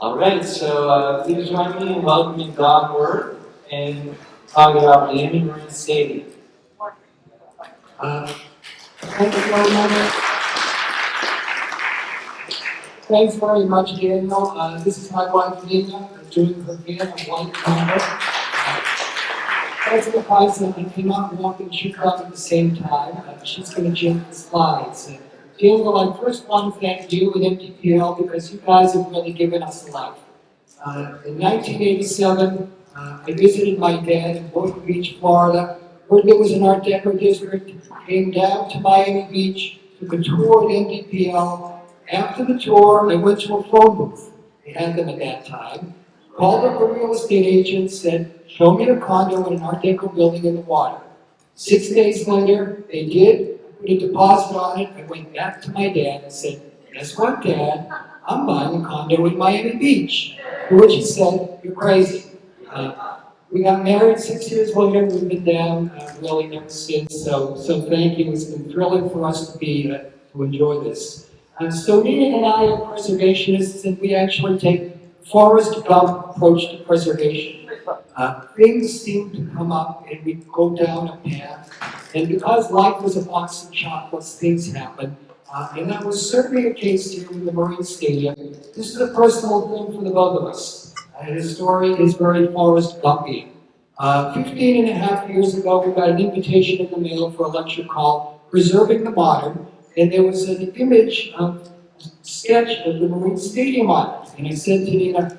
All right, so please join me in welcoming Don Word and talking about Miami Marine Stadium. Uh, Thank you very much. Thanks very much, Daniel. This is my wife, Nina, doing her band on White Combo. That's the price that I cannot walk and chew up at the same time. She's going to jump the slides. Daniel, I first want to thank you and MDPL because you guys have really given us a life. In 1987, I visited my dad in Boynton Beach, Florida. Heard there was an Art Deco district. Came down to Miami Beach, took a tour at MDPL. After the tour, I went to a phone booth. They had them at that time. Called up a real estate agent, said, show me a condo in an Art Deco building in the water. 6 days later, they did. Put a deposit on it. I went back to my dad and said, guess what, Dad? I'm buying a condo in Miami Beach. To which he said, you're crazy. We got married 6 years later. We've been down really ever since. So thank you. It's been thrilling for us to enjoy this. So Nina and I are preservationists, and we actually take Forrest Gump approach to preservation. Things seem to come up, and we go down a path. And because life was a box of chocolates, things happen. And that was certainly the case here with the Marine Stadium. This is a personal thing for the both of us. His story is very Forrest Gumpian. 15 and a half years ago, we got an invitation in the mail for a lecture called Preserving the Modern, and there was an image of a sketch of the Marine Stadium on it. And I said to Nina,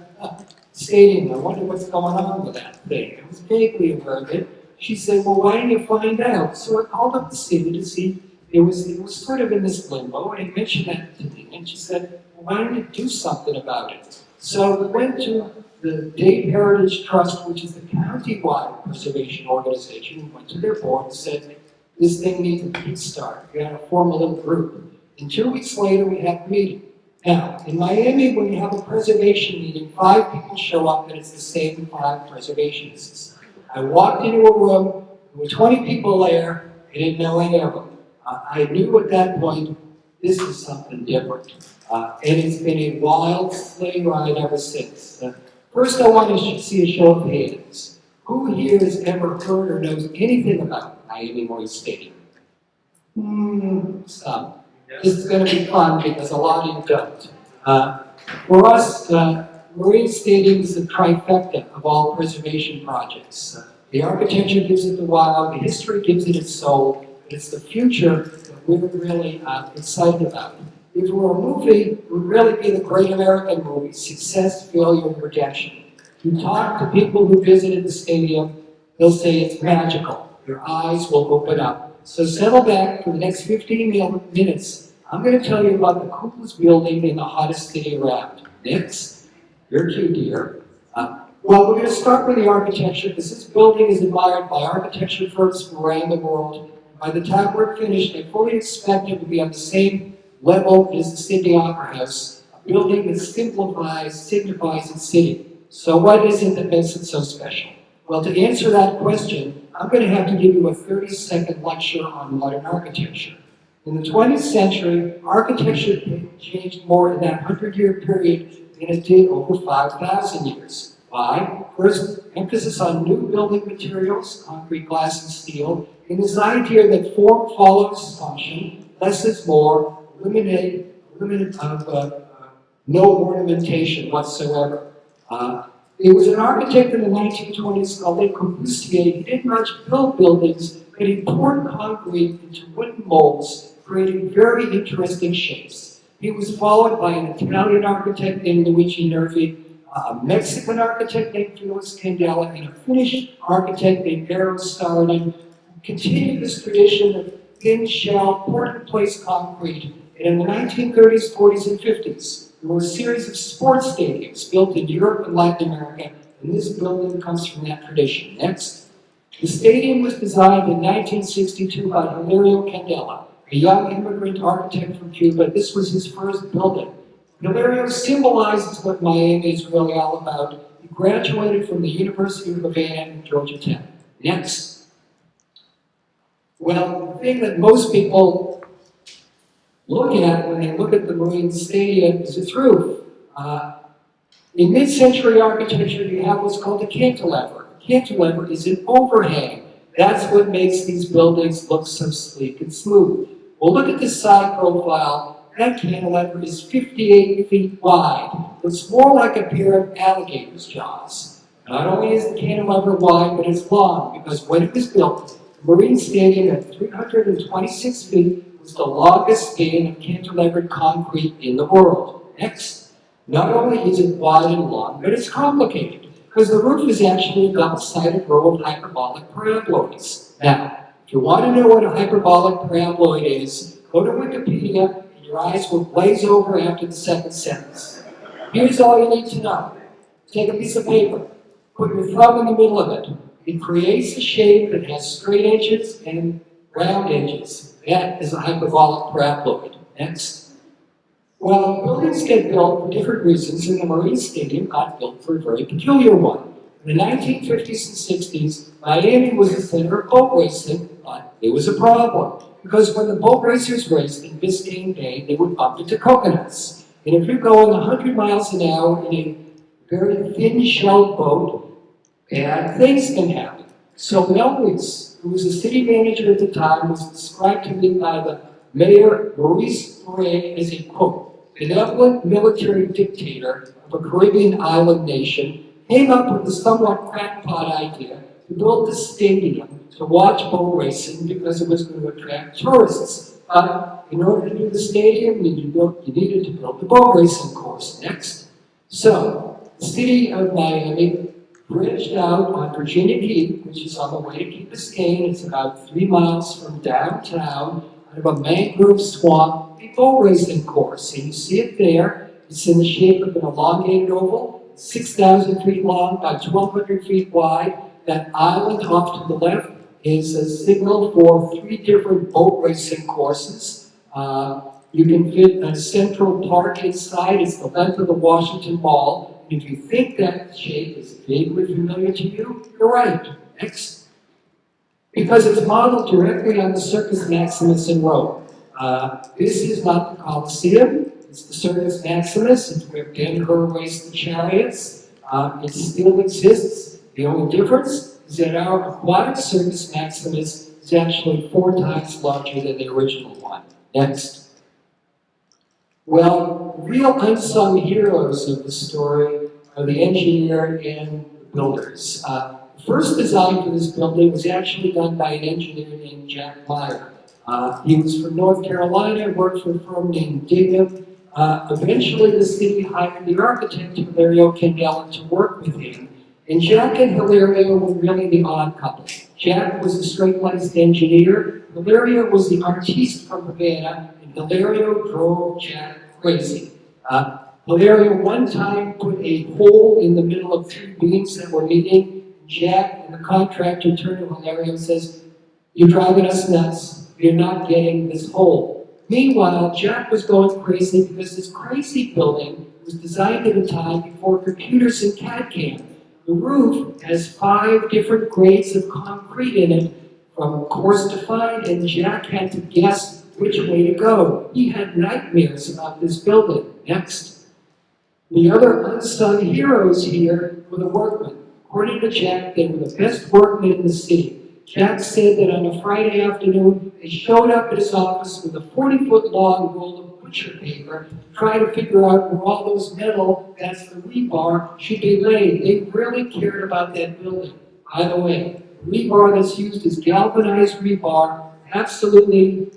stadium, I wonder what's going on with that thing. I was vaguely aware of it. She said, well, why don't you find out? So I called up the city to see. It was sort of in this limbo, and I mentioned that to me, and she said, well, why don't you do something about it? So we went to the Dade Heritage Trust, which is the county-wide preservation organization. We went to their board and said, this thing needs a kickstart. We had to form a little group. And 2 weeks later, we had a meeting. Now, in Miami, when you have a preservation meeting, 5 people show up, and it's the same 5 preservationists. I walked into a room, there were 20 people there, I didn't know any of them. I knew at that point, this is something different. And it's been a wild sleigh ride ever since. First, I want to see a show of hands. Who here has ever heard or knows anything about Miami Marine Stadium? Some. This is going to be fun because a lot of you don't. For us, Marine Stadium is the trifecta of all preservation projects. The architecture gives it the wow, the history gives it its soul. It's the future that we're really excited about. If it were a movie, it would really be the great American movie, Success, Failure, and Redemption. You talk to people who visited the stadium, they'll say it's magical. Your eyes will open up. So settle back for the next 15 minutes. I'm going to tell you about the coolest building in the hottest city around. Next, you're cute, dear. Well, we're going to start with the architecture, because this building is admired by architecture firms from around the world. By the time we're finished, I fully expect it to be on the same level as the Sydney Opera House, a building that signifies its city. So what is it that makes it so special? Well, to answer that question, I'm going to have to give you a 30-second lecture on modern architecture. In the 20th century, architecture changed more in that 100-year period than it did over 5,000 years. Why? First, emphasis on new building materials, concrete, glass, and steel, and this idea that form follows function, less is more, no ornamentation whatsoever. There was an architect in the 1920s called Le Corbusier. He didn't much build buildings, but he poured concrete into wooden molds, creating very interesting shapes. He was followed by an Italian architect named Luigi Nervi, a Mexican architect named Felix Candela, and a Finnish architect named Eero Saarinen, who continued this tradition of thin shell, poured-in-place concrete. And in the 1930s, 40s, and 50s, there were a series of sports stadiums built in Europe and Latin America, and this building comes from that tradition. Next. The stadium was designed in 1962 by Hilario Candela, a young immigrant architect from Cuba. This was his first building. Hilario symbolizes what Miami is really all about. He graduated from the University of Havana and Georgia Tech. Next. Well, the thing that most people look at when they look at the Marine Stadium is its roof. In mid-century architecture, you have what's called a cantilever. A cantilever is an overhang. That's what makes these buildings look so sleek and smooth. Well, look at the side profile. That cantilever is 58 feet wide. It's more like a pair of alligator's jaws. Not only is the cantilever wide, but it's long, because when it was built, the Marine Stadium at 326 feet was the longest span of cantilevered concrete in the world. Next. Not only is it wide and long, but it's complicated, because the roof is actually a double-sided row of hyperbolic paraboloids. Now, if you want to know what a hyperbolic paraboloid is, go to Wikipedia, and your eyes will glaze over after the second sentence. Here's all you need to know. Take a piece of paper, put your thumb in the middle of it. It creates a shape that has straight edges and round edges. That is a hyperbolic paraboloid. Next. Well, buildings get built for different reasons, and the Marine Stadium got built for a very peculiar one. In the 1950s and 60s, Miami was the center of boat racing, but there was a problem. Because when the boat racers raced in Biscayne Bay, they would bump into coconuts. And if you're going 100 miles an hour in a very thin-shelled boat, bad things can happen. So Mel Reese, who was the city manager at the time, was described to me by the mayor, Maurice Foray, as a, quote, benevolent military dictator of a Caribbean island nation, came up with the somewhat crackpot idea to build the stadium to watch boat racing because it was going to attract tourists. But in order to do the stadium, you needed to build the boat racing course. Next. So, the city of Miami bridged out on Virginia Key, which is on the way to Key Biscayne. It's about 3 miles from downtown, out of a mangrove swamp, a boat racing course. And you see it there. It's in the shape of an elongated oval, 6,000 feet long by 1,200 feet wide. That island off to the left is a signal for 3 different boat racing courses. You can fit a central park inside. It's the length of the Washington Mall. If you think that shape is vaguely familiar to you, you're right. Next. Because it's modeled directly on the Circus Maximus in Rome. This is not the Colosseum. It's the Circus Maximus. It's where Ben-Hur raced the chariots. It still exists. The only difference is that our aquatic Circus Maximus is actually 4 times larger than the original one. Next. Well, real unsung heroes of the story are the engineer and the builders. The first design for this building was actually done by an engineer named Jack Meyer. He was from North Carolina, worked for a firm named Dignam. Eventually, the city hired the architect, Hilario Candela, to work with him. And Jack and Hilario were really the odd couple. Jack was a straight-laced engineer. Hilario was the artiste from Havana, and Hilario drove Jack crazy. Hilario one time put a hole in the middle of 3 beams that were meeting. Jack and the contractor turned to Hilario and says, "You're driving us nuts. You're not getting this hole." Meanwhile, Jack was going crazy because this crazy building was designed at a time before computers and CAD/CAM. The roof has 5 different grades of concrete in it, from coarse to fine, and Jack had to guess which way to go. He had nightmares about this building. Next. The other unsung heroes here were the workmen. According to Jack, they were the best workmen in the city. Jack said that on a Friday afternoon, they showed up at his office with a 40-foot-long roll of butcher paper, trying to figure out where all those metal, that's the rebar, should be laid. They really cared about that building. By the way, rebar that's used is galvanized rebar, absolutely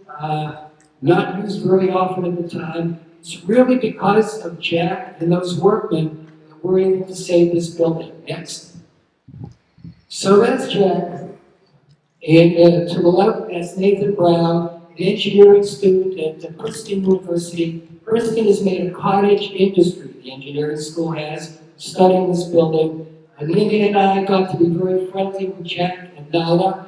not used very often at the time. It's really because of Jack and those workmen that we're able to save this building. Next. So that's Jack. And to the left, that's Nathan Brown, an engineering student at Princeton University. Princeton has made a cottage industry, the engineering school has, studying this building. Lindy and I got to be very friendly with Jack and Donna.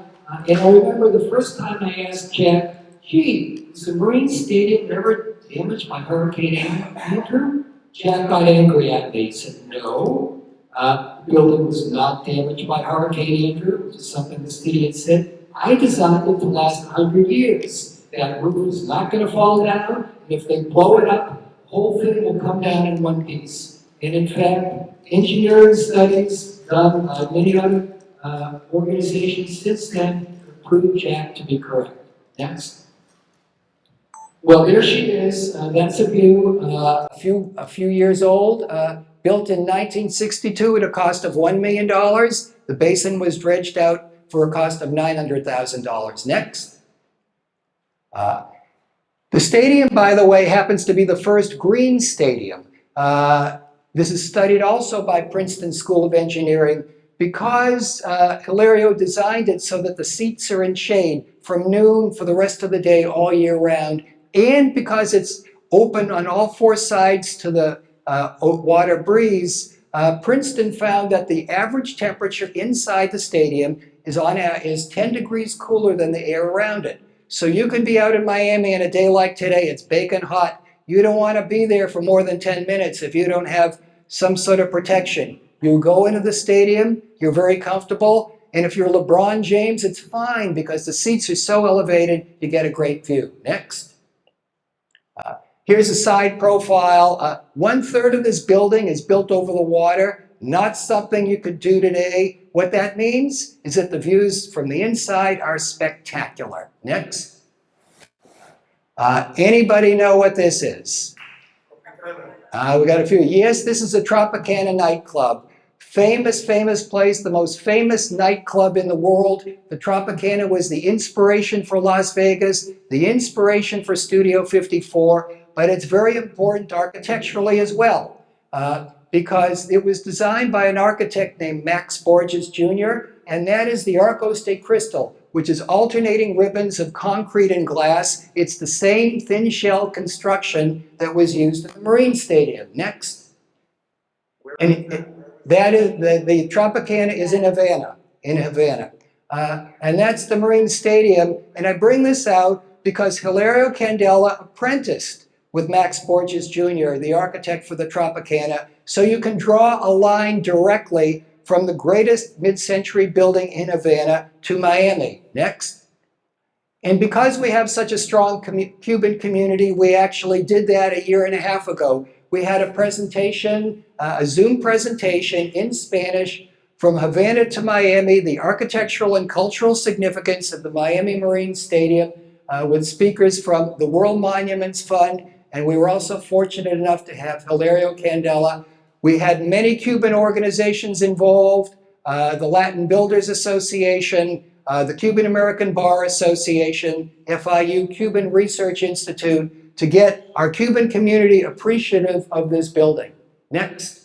And I remember the first time I asked Jack, "Gee, was the Marine Stadium ever damaged by Hurricane Andrew?" Jack got angry at me. He said, "No. The building was not damaged by Hurricane Andrew," which is something the city had said. "I designed it to last 100 years. That roof is not going to fall down, and if they blow it up, the whole thing will come down in one piece." And in fact, engineering studies done by many other organizations since then prove Jack to be correct. Next. Well, there she is. That's a view, a few years old. Built in 1962 at a cost of $1 million. The basin was dredged out for a cost of $900,000. Next. The stadium, by the way, happens to be the first green stadium. This is studied also by Princeton School of Engineering because Hilario designed it so that the seats are in shade from noon for the rest of the day all year round, and because it's open on all four sides to the water breeze. Princeton found that the average temperature inside the stadium is 10 degrees cooler than the air around it. So you can be out in Miami on a day like today, it's baking hot. You don't want to be there for more than 10 minutes if you don't have some sort of protection. You go into the stadium, you're very comfortable, and if you're LeBron James, it's fine because the seats are so elevated, you get a great view. Next. Here's a side profile. 1/3 of this building is built over the water, not something you could do today. What that means is that the views from the inside are spectacular. Next. Anybody know what this is? We got a few. Yes, this is a Tropicana nightclub. Famous place, the most famous nightclub in the world. The Tropicana was the inspiration for Las Vegas, the inspiration for Studio 54, but it's very important architecturally as well, because it was designed by an architect named Max Borges Jr., and that is the Arcos de Cristal, which is alternating ribbons of concrete and glass. It's the same thin shell construction that was used at the Marine Stadium. Next. That is the Tropicana is in Havana, and that's the Marine Stadium. And I bring this out because Hilario Candela apprenticed with Max Borges Jr., the architect for the Tropicana, so you can draw a line directly from the greatest mid-century building in Havana to Miami. Next. And because we have such a strong Cuban community, we actually did that a year and a half ago. We had a presentation, a Zoom presentation in Spanish from Havana to Miami, the architectural and cultural significance of the Miami Marine Stadium, with speakers from the World Monuments Fund, and we were also fortunate enough to have Hilario Candela. We had many Cuban organizations involved, the Latin Builders Association, the Cuban American Bar Association, FIU, Cuban Research Institute, to get our Cuban community appreciative of this building. Next.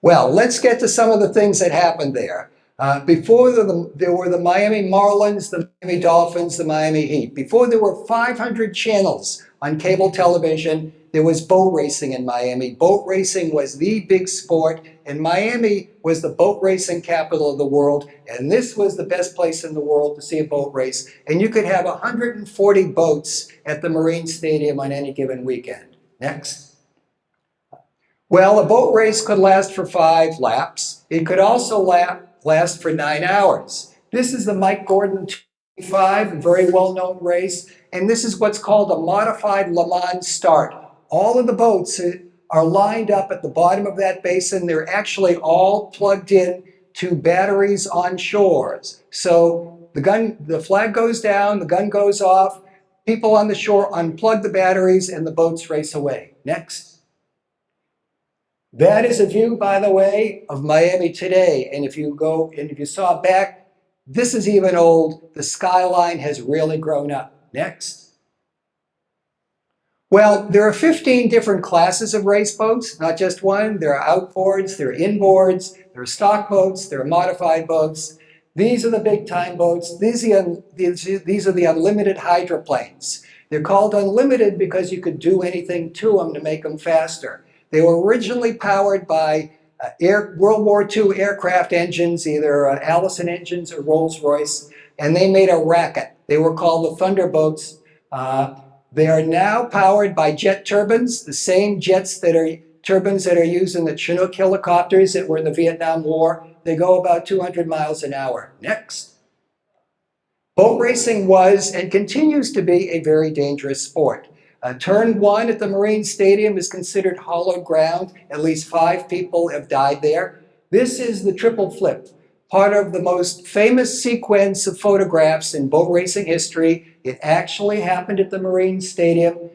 Well, let's get to some of the things that happened there. Before there were the Miami Marlins, the Miami Dolphins, the Miami Heat. Before there were 500 channels on cable television, there was boat racing in Miami. Boat racing was the big sport, and Miami was the boat racing capital of the world, and this was the best place in the world to see a boat race. And you could have 140 boats at the Marine Stadium on any given weekend. Next. Well, a boat race could last for 5 laps. It could also last for 9 hours. This is the Mike Gordon 25, a very well-known race, and this is what's called a modified Le Mans start. All of the boats are lined up at the bottom of that basin. They're actually all plugged in to batteries on shores. So the flag goes down, the gun goes off, people on the shore unplug the batteries, and the boats race away. Next. That is a view, by the way, of Miami today. And if you saw back, this is even old. The skyline has really grown up. Next. Well, there are 15 different classes of race boats, not just one. There are outboards, there are inboards, there are stock boats, there are modified boats. These are the big time boats. These are the unlimited hydroplanes. They're called unlimited because you could do anything to them to make them faster. They were originally powered by World War II aircraft engines, either Allison engines or Rolls-Royce, and they made a racket. They were called the Thunderboats. They are now powered by jet turbines, the same turbines that are used in the Chinook helicopters that were in the Vietnam War. They go about 200 miles an hour. Next. Boat racing was and continues to be a very dangerous sport. Turn 1 at the Marine Stadium is considered hallowed ground. At least 5 people have died there. This is the triple flip, part of the most famous sequence of photographs in boat racing history. It actually happened at the Marine Stadium.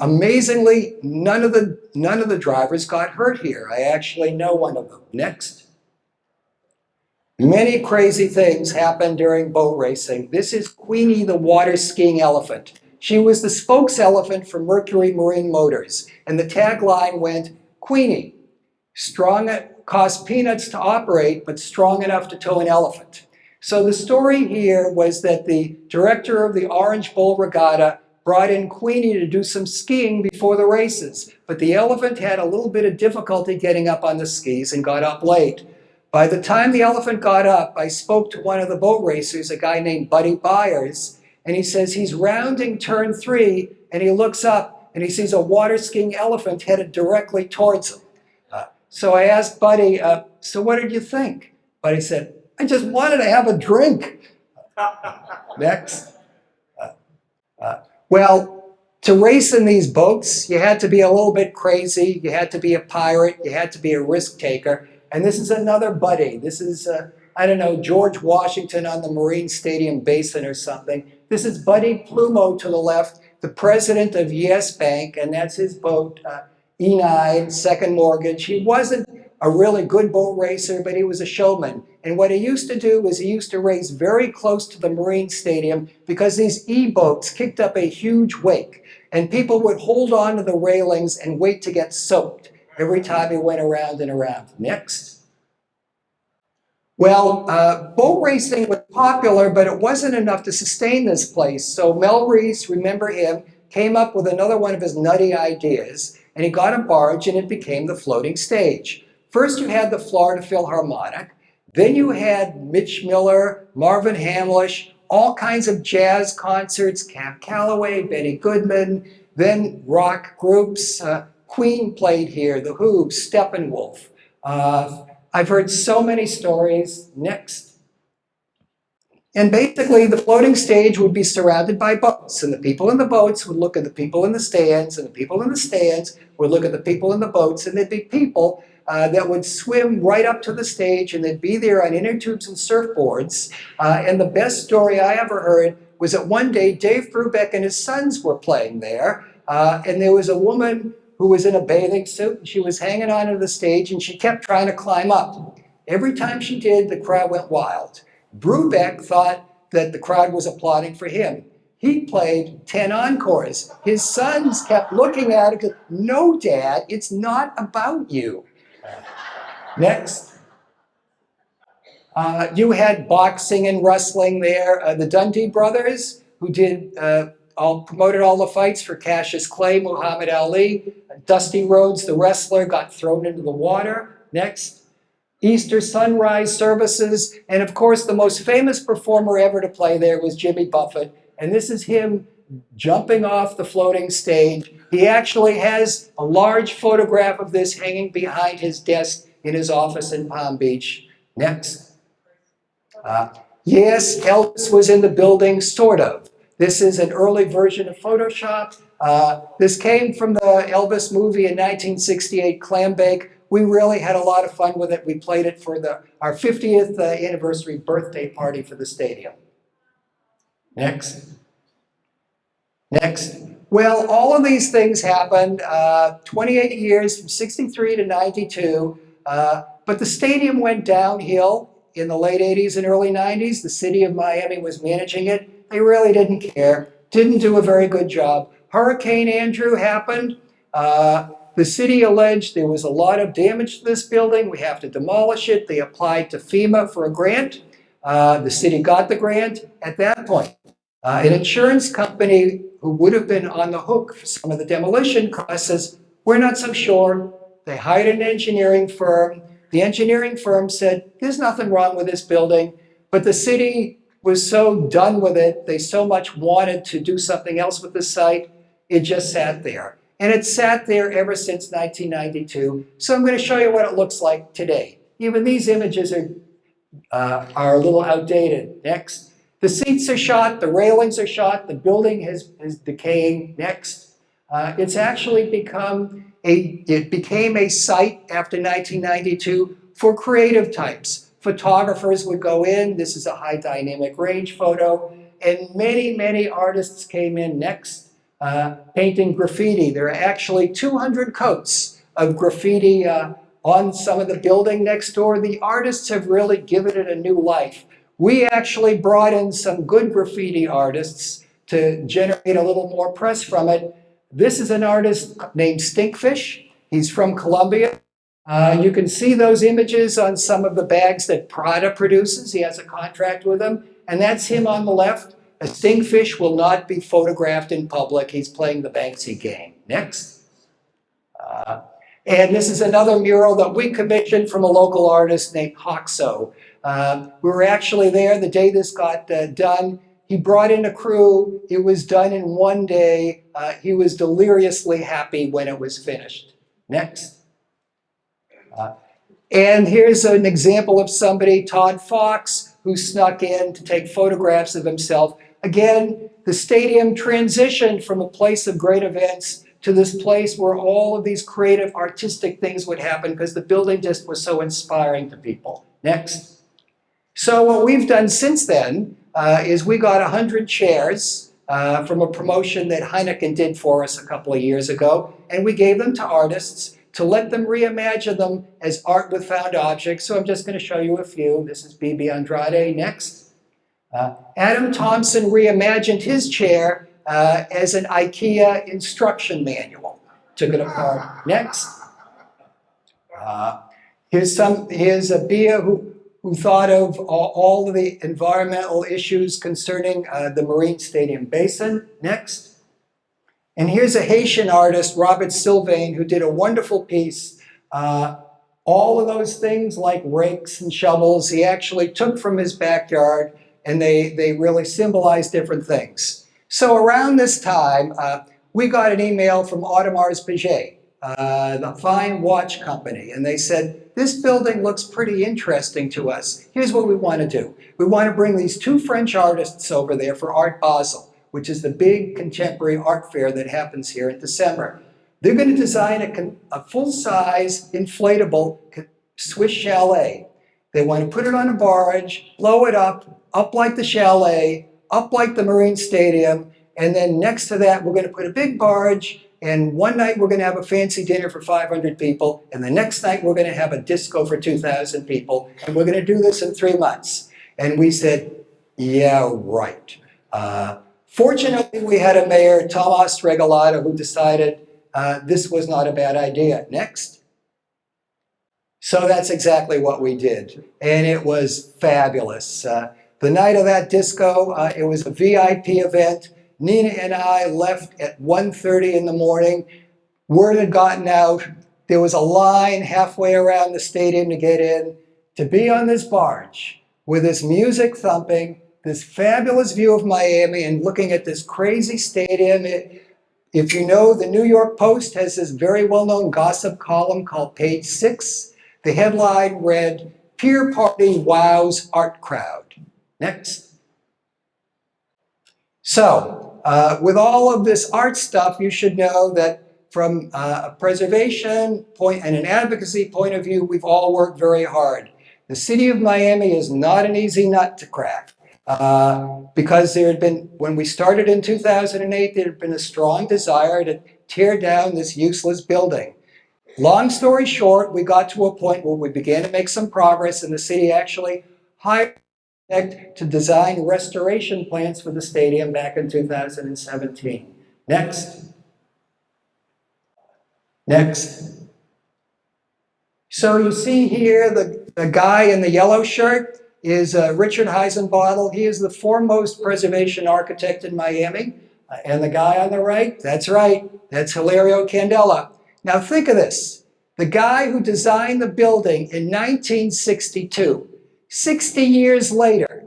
Amazingly, none of the drivers got hurt here. I actually know one of them. Next. Many crazy things happened during boat racing. This is Queenie the water skiing elephant. She was the spokes elephant for Mercury Marine Motors, and the tagline went, Queenie, strong, cost peanuts to operate, but strong enough to tow an elephant. So the story here was that the director of the Orange Bowl Regatta brought in Queenie to do some skiing before the races, but the elephant had a little bit of difficulty getting up on the skis and got up late. By the time the elephant got up, I spoke to one of the boat racers, a guy named Buddy Byers, and he says he's rounding turn 3, and he looks up, and he sees a water skiing elephant headed directly towards him. So I asked Buddy, so what did you think? Buddy said, I just wanted to have a drink. Next. Well, to race in these boats, you had to be a little bit crazy, you had to be a pirate, you had to be a risk taker. And this is another Buddy. This is, I don't know, George Washington on the Marine Stadium Basin or something. This is Buddy Plumo to the left, the president of Yes Bank, and that's his boat, E9, Second Mortgage. He wasn't a really good boat racer, but he was a showman. And what he used to do was he used to race very close to the Marine Stadium because these E-boats kicked up a huge wake. And people would hold on to the railings and wait to get soaked every time he went around and around. Next. Well, boat racing was popular, but it wasn't enough to sustain this place. So Mel Reese, remember him, came up with another one of his nutty ideas, and he got a barge and it became the floating stage. First you had the Florida Philharmonic, then you had Mitch Miller, Marvin Hamlish, all kinds of jazz concerts, Cab Calloway, Benny Goodman, then rock groups, Queen played here, The Who, Steppenwolf. I've heard so many stories. Next. And basically, the floating stage would be surrounded by boats, and the people in the boats would look at the people in the stands, and the people in the stands would look at the people in the boats, and there'd be people that would swim right up to the stage, and they'd be there on inner tubes and surfboards. And the best story I ever heard was that one day Dave Brubeck and his sons were playing there, and there was a woman who was in a bathing suit, and she was hanging onto the stage, and she kept trying to climb up. Every time she did, the crowd went wild. Brubeck thought that the crowd was applauding for him. He played 10 encores. His sons kept looking at it, no, Dad, it's not about you. Next. You had boxing and wrestling there. The Dundee brothers, who did promoted all the fights for Cassius Clay, Muhammad Ali. Dusty Rhodes, the wrestler, got thrown into the water. Next. Easter sunrise services. And of course, the most famous performer ever to play there was Jimmy Buffett. And this is him jumping off the floating stage. He actually has a large photograph of this hanging behind his desk in his office in Palm Beach. Next. Yes, Elvis was in the building, sort of. This is an early version of Photoshop. This came from the Elvis movie in 1968, Clambake. We really had a lot of fun with it. We played it for our 50th anniversary birthday party for the stadium. Next. Next. Well, all of these things happened 28 years from 63 to 92, but the stadium went downhill in the late 80s and early 90s. The city of Miami was managing it. They really didn't care, didn't do a very good job. Hurricane Andrew happened. The city alleged there was a lot of damage to this building. We have to demolish it. They applied to FEMA for a grant. The city got the grant. At that point, an insurance company who would have been on the hook for some of the demolition costs says, we're not so sure. They hired an engineering firm. The engineering firm said, there's nothing wrong with this building, but the city was so done with it, they so much wanted to do something else with the site, it just sat there. And it sat there ever since 1992. So I'm going to show you what it looks like today. Even these images are a little outdated. Next. The seats are shot, the railings are shot, the building is decaying. Next. It's actually it became a site after 1992 for creative types. Photographers would go in, this is a high dynamic range photo, and many, many artists came in next, painting graffiti. There are actually 200 coats of graffiti on some of the building next door. The artists have really given it a new life. We actually brought in some good graffiti artists to generate a little more press from it. This is an artist named Stinkfish. He's from Colombia. You can see those images on some of the bags that Prada produces. He has a contract with them. And that's him on the left. A stinkfish will not be photographed in public. He's playing the Banksy game. Next. And this is another mural that we commissioned from a local artist named Hoxo. We were actually there the day this got done. He brought in a crew. It was done in one day. He was deliriously happy when it was finished. Next. And here's an example of somebody, Todd Fox, who snuck in to take photographs of himself. Again, the stadium transitioned from a place of great events to this place where all of these creative, artistic things would happen because the building just was so inspiring to people. Next. So what we've done since then is we got 100 chairs from a promotion that Heineken did for us a couple of years ago, and we gave them to artists to let them reimagine them as art with found objects. So I'm just going to show you a few. This is B.B. Andrade. Next. Adam Thompson reimagined his chair as an IKEA instruction manual. Took it apart. Next. Here's a Bia who thought of all of the environmental issues concerning the Marine Stadium Basin. Next. And here's a Haitian artist, Robert Sylvain, who did a wonderful piece. All of those things like rakes and shovels, he actually took from his backyard, and they really symbolize different things. So around this time, we got an email from Audemars Piguet, the fine watch company, and they said, this building looks pretty interesting to us. Here's what we want to do. We want to bring these two French artists over there for Art Basel, which is the big contemporary art fair that happens here in December. They're going to design a full-size inflatable Swiss chalet. They want to put it on a barge, blow it up like the chalet, up like the Marine Stadium, and then next to that, we're going to put a big barge, and one night we're going to have a fancy dinner for 500 people, and the next night we're going to have a disco for 2,000 people, and we're going to do this in 3 months. And we said, yeah, right. Fortunately, we had a mayor, Tomas Regalado, who decided this was not a bad idea. Next. So that's exactly what we did. And it was fabulous. The night of that disco, it was a VIP event. Nina and I left at 1:30 in the morning. Word had gotten out. There was a line halfway around the stadium to get in. To be on this barge with this music thumping, this fabulous view of Miami, and looking at this crazy stadium. If you know, the New York Post has this very well-known gossip column called Page 6. The headline read, Pier Party Wows Art Crowd. Next. So, with all of this art stuff, you should know that from a preservation point and an advocacy point of view, we've all worked very hard. The city of Miami is not an easy nut to crack. Because there had been, when we started in 2008, there had been a strong desire to tear down this useless building. Long story short, we got to a point where we began to make some progress, and the city actually hired an architect to design restoration plans for the stadium back in 2017. Next. Next. So you see here the guy in the yellow shirt is Richard Heisenbottle. He is the foremost preservation architect in Miami. And the guy on the right, that's right, that's Hilario Candela. Now think of this. The guy who designed the building in 1962, 60 years later,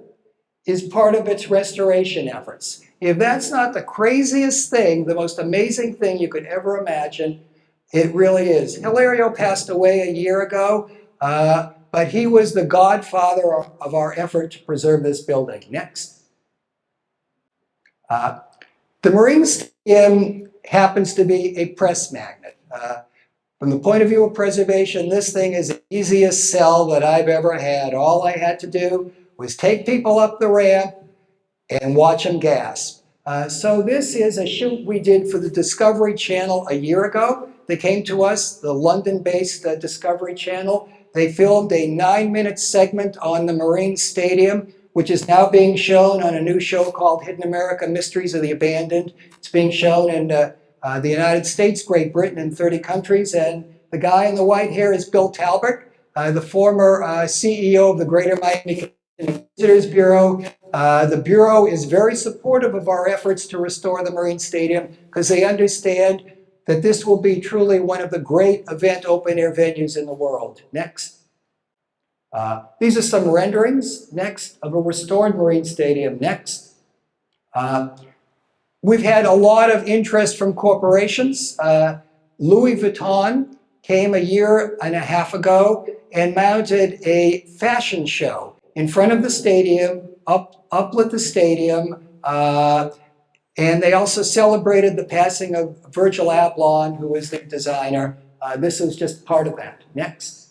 is part of its restoration efforts. If that's not the craziest thing, the most amazing thing you could ever imagine, it really is. Hilario passed away a year ago. But he was the godfather of our effort to preserve this building. Next. The Marine Stadium happens to be a press magnet. From the point of view of preservation, this thing is the easiest sell that I've ever had. All I had to do was take people up the ramp and watch them gasp. So this is a shoot we did for the Discovery Channel a year ago. They came to us, the London-based Discovery Channel. They filmed a 9-minute segment on the Marine Stadium, which is now being shown on a new show called Hidden America Mysteries of the Abandoned. It's being shown in the United States, Great Britain, and 30 countries. And the guy in the white hair is Bill Talbert, the former CEO of the Greater Miami Visitors Bureau. The Bureau is very supportive of our efforts to restore the Marine Stadium because they understand that this will be truly one of the great event open-air venues in the world. Next. These are some renderings, next, of a restored Marine Stadium. Next. We've had a lot of interest from corporations. Louis Vuitton came a year and a half ago and mounted a fashion show in front of the stadium, uplit the stadium, and they also celebrated the passing of Virgil Abloh, who was the designer. This is just part of that. Next.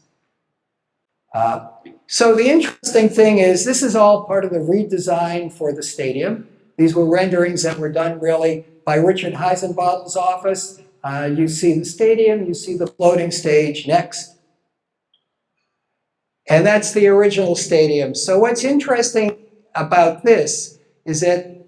So the interesting thing is this is all part of the redesign for the stadium. These were renderings that were done really by Richard Heisenbottle's office. You see the stadium, you see the floating stage. Next. And that's the original stadium. So what's interesting about this is that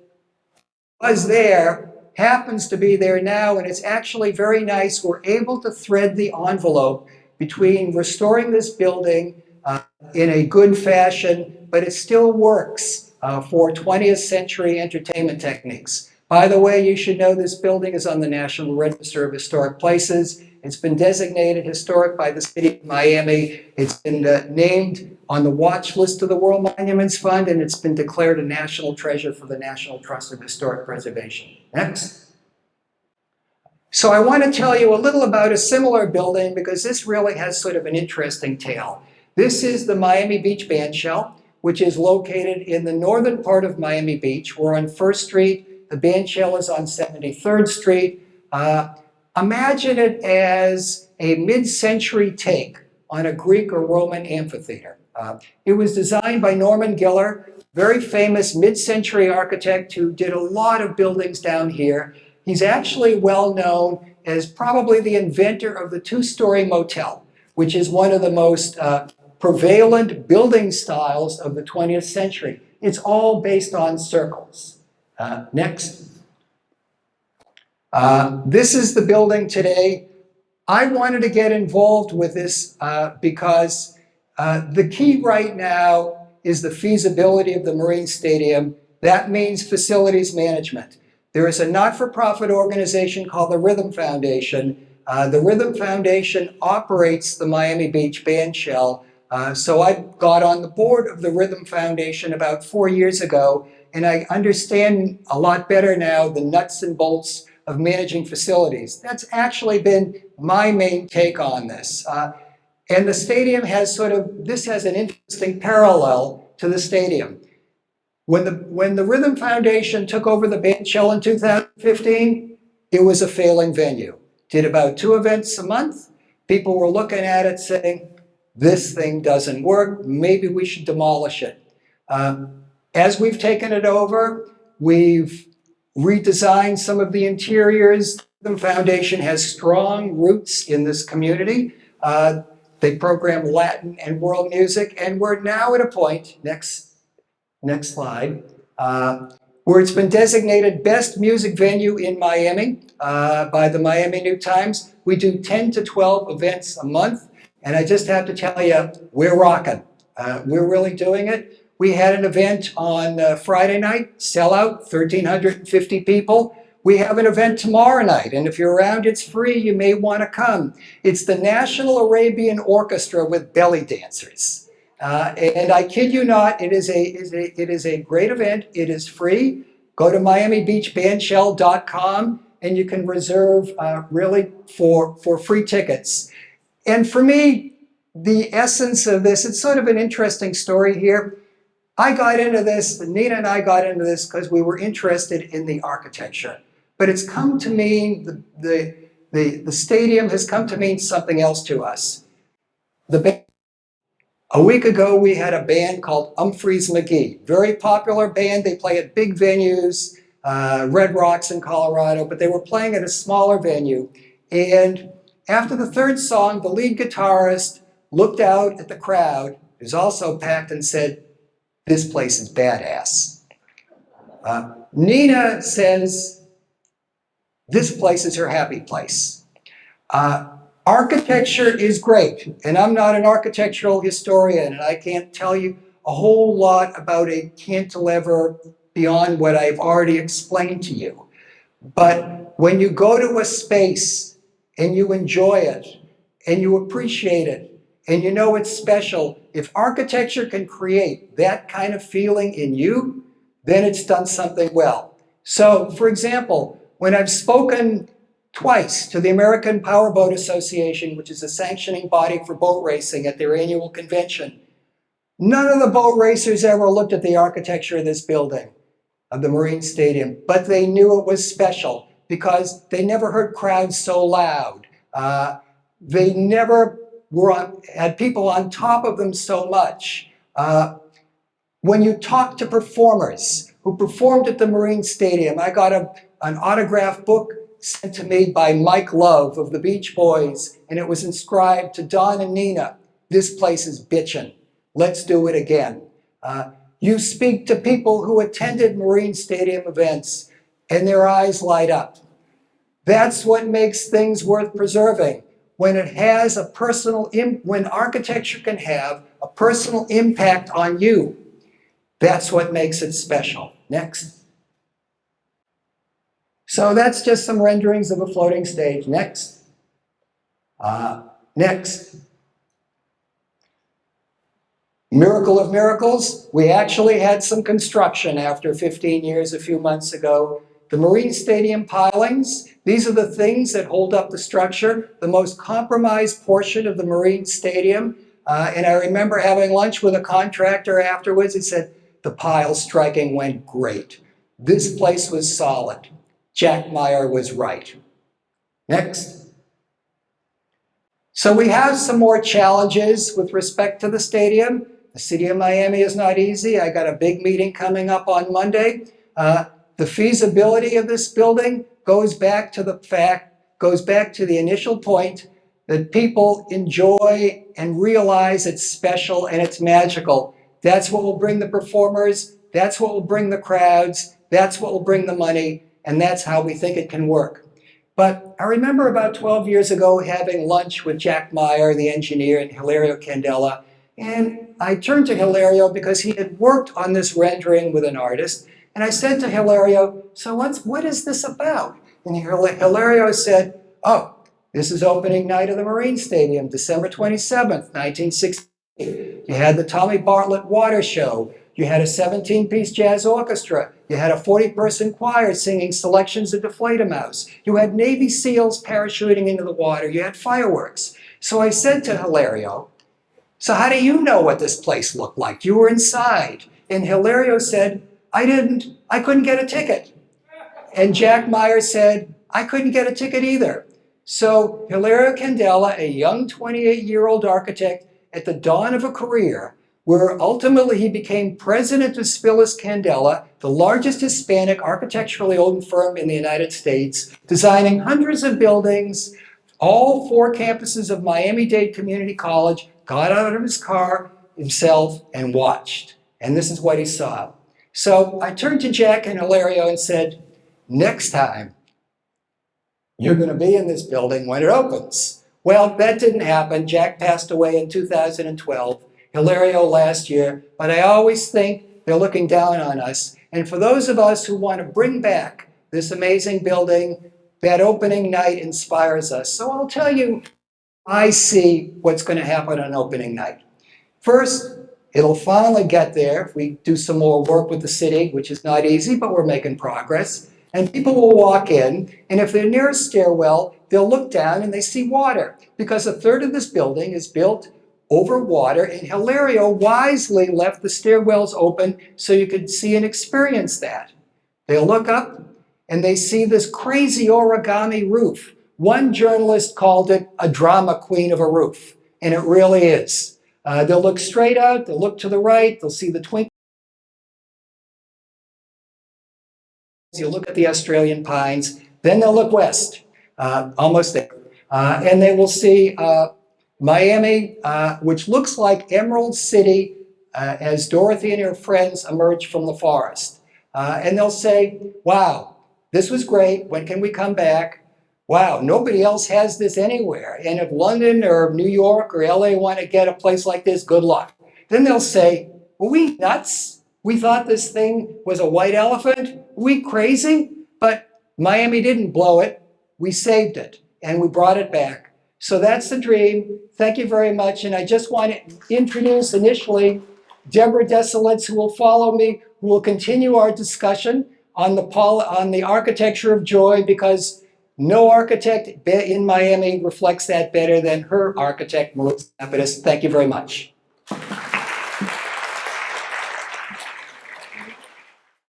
was there, happens to be there now, and it's actually very nice. We're able to thread the envelope between restoring this building in a good fashion, but it still works for 20th century entertainment techniques. By the way, you should know this building is on the National Register of Historic Places. It's been designated historic by the city of Miami. It's been named on the watch list of the World Monuments Fund, and it's been declared a national treasure for the National Trust of Historic Preservation. Next. So I want to tell you a little about a similar building because this really has sort of an interesting tale. This is the Miami Beach Bandshell, which is located in the northern part of Miami Beach. We're on 1st Street. The bandshell is on 73rd Street. Imagine it as a mid-century take on a Greek or Roman amphitheater. It was designed by Norman Giller, very famous mid-century architect who did a lot of buildings down here. He's actually well known as probably the inventor of the two-story motel, which is one of the most prevalent building styles of the 20th century. It's all based on circles. Next. This is the building today. I wanted to get involved with this because the key right now is the feasibility of the Marine Stadium. That means facilities management. There is a not-for-profit organization called the Rhythm Foundation. The Rhythm Foundation operates the Miami Beach Bandshell. So I got on the board of the Rhythm Foundation about 4 years ago, and I understand a lot better now the nuts and bolts of managing facilities. That's actually been my main take on this. And the stadium has this has an interesting parallel to the stadium. When the Rhythm Foundation took over the bandshell in 2015, it was a failing venue. Did about 2 events a month. People were looking at it saying, this thing doesn't work, maybe we should demolish it. As we've taken it over, we've redesigned some of the interiors. The foundation has strong roots in this community. They program Latin and world music, and we're now at a point, next slide, where it's been designated best music venue in Miami by the Miami New Times. We do 10 to 12 events a month, and I just have to tell you, we're rocking. We're really doing it. We had an event on Friday night, sellout, 1,350 people. We have an event tomorrow night, and if you're around, it's free. You may want to come. It's the National Arabian Orchestra with belly dancers. And I kid you not, it is a great event. It is free. Go to miamibeachbandshell.com, and you can reserve really for free tickets. And for me, the essence of this, it's sort of an interesting story here. I got into this, Nina and I got into this because we were interested in the architecture. but it's come to mean, the stadium has come to mean something else to us. A week ago, we had a band called Humphreys McGee. Very popular band. They play at big venues, Red Rocks in Colorado, but they were playing at a smaller venue. And after the third song, the lead guitarist looked out at the crowd, who's also packed, and said, "This place is badass." Nina says, "This place is her happy place." Architecture is great, and I'm not an architectural historian, and I can't tell you a whole lot about a cantilever beyond what I've already explained to you. But when you go to a space and you enjoy it, and you appreciate it, and you know it's special, if architecture can create that kind of feeling in you, then it's done something well. So, for example, when I've spoken twice to the American Powerboat Association, which is a sanctioning body for boat racing, at their annual convention, none of the boat racers ever looked at the architecture of this building, of the Marine Stadium, but they knew it was special because they never heard crowds so loud. They never had people on top of them so much. When you talk to performers who performed at the Marine Stadium, I got an autographed book sent to me by Mike Love of the Beach Boys, and it was inscribed to Don and Nina, "This place is bitchin'. Let's do it again." You speak to people who attended Marine Stadium events, and their eyes light up. That's what makes things worth preserving. When it has a when architecture can have a personal impact on you, that's what makes it special. Next. So that's just some renderings of a floating stage. Next. Next. Miracle of miracles, we actually had some construction after 15 years a few months ago. The Marine Stadium pilings, these are the things that hold up the structure, the most compromised portion of the Marine Stadium. And I remember having lunch with a contractor afterwards. He said, "The pile striking went great. This place was solid. Jack Meyer was right." Next. So we have some more challenges with respect to the stadium. The city of Miami is not easy. I got a big meeting coming up on Monday. The feasibility of this building goes back to the initial point that people enjoy and realize it's special and it's magical. That's what will bring the performers. That's what will bring the crowds. That's what will bring the money. And that's how we think it can work. But I remember about 12 years ago having lunch with Jack Meyer, the engineer, and Hilario Candela. And I turned to Hilario because he had worked on this rendering with an artist. And I said to Hilario, "So what is this about?" And Hilario said, "Oh, this is opening night of the Marine Stadium, December 27th, 1960. You had the Tommy Bartlett Water Show. You had a 17-piece jazz orchestra. You had a 40-person choir singing selections of Deflate a Mouse. You had Navy SEALs parachuting into the water. You had fireworks." So I said to Hilario, "So how do you know what this place looked like? You were inside." And Hilario said, I couldn't get a ticket." And Jack Meyer said, "I couldn't get a ticket either." So Hilario Candela, a young 28-year-old architect at the dawn of a career, where ultimately he became president of Spillis Candela, the largest Hispanic architecturally owned firm in the United States, designing hundreds of buildings, all 4 campuses of Miami-Dade Community College, got out of his car himself and watched. And this is what he saw. So I turned to Jack and Hilario and said, "Next time, you're going to be in this building when it opens." Well, that didn't happen. Jack passed away in 2012. Hilario last year, but I always think they're looking down on us. And for those of us who want to bring back this amazing building, that opening night inspires us. So I'll tell you, I see what's going to happen on opening night. First, it'll finally get there if we do some more work with the city, which is not easy, but we're making progress. And people will walk in, and if they're near a stairwell, they'll look down and they see water, because a third of this building is built over water, and Hilario wisely left the stairwells open so you could see and experience that. They'll look up, and they see this crazy origami roof. One journalist called it a drama queen of a roof, and it really is. They'll look straight out, they'll look to the right, they'll see the twinkle. You look at the Australian pines, then they'll look west, almost there, and they will see Miami, which looks like Emerald City as Dorothy and her friends emerge from the forest. And they'll say, wow, this was great, when can we come back? Wow, nobody else has this anywhere. And if London or New York or LA want to get a place like this, good luck. Then they'll say, were we nuts? We thought this thing was a white elephant? Were we crazy? But Miami didn't blow it. We saved it and we brought it back. So that's the dream. Thank you very much. And I just want to introduce initially Deborah Desolitz, who will follow me, who will continue our discussion on the architecture of joy, because no architect in Miami reflects that better than her architect, Melissa Lapidus. Thank you very much.